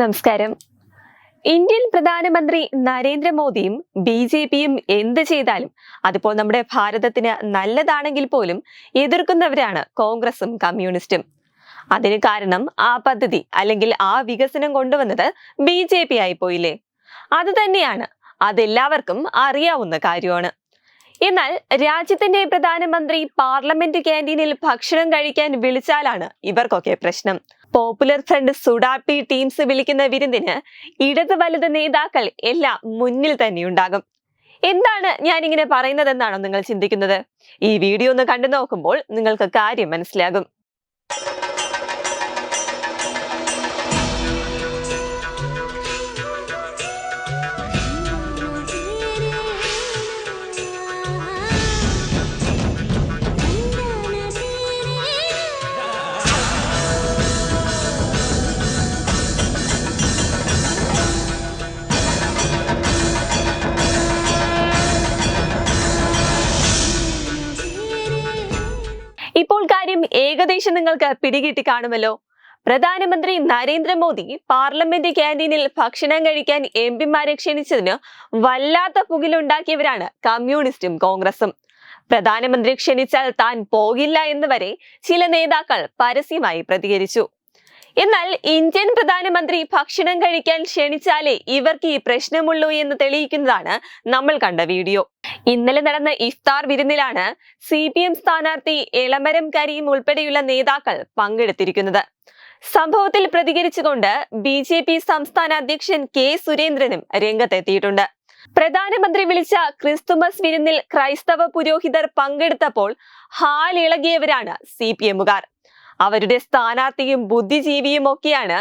നമസ്കാരം. ഇന്ത്യൻ പ്രധാനമന്ത്രി നരേന്ദ്രമോദിയും ബി.ജെ.പിയും എന്ത് ചെയ്താലും അതിപ്പോൾ നമ്മുടെ ഭാരതത്തിന് നല്ലതാണെങ്കിൽ പോലും എതിർക്കുന്നവരാണ് കോൺഗ്രസും കമ്മ്യൂണിസ്റ്റും. അതിന് കാരണം ആ പദ്ധതി അല്ലെങ്കിൽ ആ വികസനം കൊണ്ടുവന്നത് ബി.ജെ.പി ആയിപ്പോയില്ലേ? അത് തന്നെയാണ്, അതെല്ലാവർക്കും അറിയാവുന്ന കാര്യമാണ്. എന്നാൽ രാജ്യത്തിന്റെ പ്രധാനമന്ത്രി പാർലമെന്റ് ക്യാന്റീനിൽ ഭക്ഷണം കഴിക്കാൻ വിളിച്ചാലാണ് ഇവർക്കൊക്കെ പ്രശ്നം. പോപ്പുലർ ഫ്രണ്ട് സുഡാപ്പി ടീംസ് വിളിക്കുന്ന വിരുന്നിന് ഇടത് വലത് നേതാക്കൾ എല്ലാം മുന്നിൽ തന്നെയുണ്ടാകും. എന്താണ് ഞാൻ ഇങ്ങനെ പറയുന്നതെന്നാണോ നിങ്ങൾ ചിന്തിക്കുന്നത്? ഈ വീഡിയോ ഒന്ന് കണ്ടു നോക്കുമ്പോൾ നിങ്ങൾക്ക് കാര്യം മനസ്സിലാകും. ഇപ്പോൾ കാര്യം ഏകദേശം നിങ്ങൾക്ക് പിടികിട്ടി കാണുമല്ലോ. പ്രധാനമന്ത്രി നരേന്ദ്രമോദി പാർലമെന്റ് ക്യാന്റീനിൽ ഭക്ഷണം കഴിക്കാൻ എംപിമാരെ ക്ഷണിച്ചതിന് വല്ലാത്ത പുകിലുണ്ടാക്കിയവരാണ് കമ്മ്യൂണിസ്റ്റും കോൺഗ്രസും. പ്രധാനമന്ത്രി ക്ഷണിച്ചാൽ താൻ പോകില്ല എന്ന് വരെ ചില നേതാക്കൾ പരസ്യമായി പ്രതികരിച്ചു. എന്നാൽ ഇന്ത്യൻ പ്രധാനമന്ത്രി ഭക്ഷണം കഴിക്കാൻ ക്ഷണിച്ചാലേ ഇവർക്ക് ഈ പ്രശ്നമുള്ളൂ എന്ന് തെളിയിക്കുന്നതാണ് നമ്മൾ കണ്ട വീഡിയോ. ഇന്നലെ നടന്ന ഇഫ്താർ വിരുന്നിലാണ് CPM സ്ഥാനാർത്ഥി എളമരം കരീം ഉൾപ്പെടെയുള്ള നേതാക്കൾ പങ്കെടുത്തിരിക്കുന്നത്. സംഭവത്തിൽ പ്രതികരിച്ചുകൊണ്ട് BJP സംസ്ഥാന അധ്യക്ഷൻ K സുരേന്ദ്രനും രംഗത്തെത്തിയിട്ടുണ്ട്. പ്രധാനമന്ത്രി വിളിച്ച ക്രിസ്തുമസ് വിരുന്നിൽ ക്രൈസ്തവ പുരോഹിതർ പങ്കെടുത്തപ്പോൾ ഹാലിളകിയവരാണ് CPMകാർ. അവരുടെ സ്ഥാനാർത്ഥിയും ബുദ്ധിജീവിയും ഒക്കെയാണ്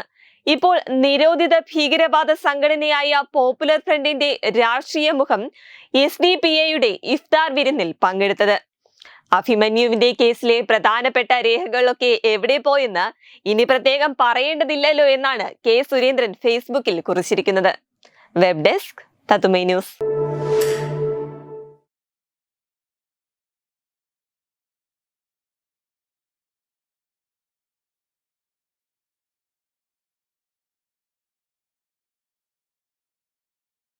ഇപ്പോൾ നിരോധിത ഭീകരവാദ സംഘടനയായ പോപ്പുലർ ഫ്രണ്ടിന്റെ രാഷ്ട്രീയ മുഖം SDPAയുടെ ഇഫ്താർ വിരുന്നിൽ പങ്കെടുത്തത്. അഭിമന്യുവിന്റെ കേസിലെ പ്രധാനപ്പെട്ട രേഖകളൊക്കെ എവിടെ പോയെന്ന് ഇനി പ്രത്യേകം പറയേണ്ടതില്ലല്ലോ എന്നാണ് K സുരേന്ദ്രൻ ഫേസ്ബുക്കിൽ കുറിച്ചിരിക്കുന്നത്. വെബ് ഡെസ്ക് തത്തുമൈ ന്യൂസ്.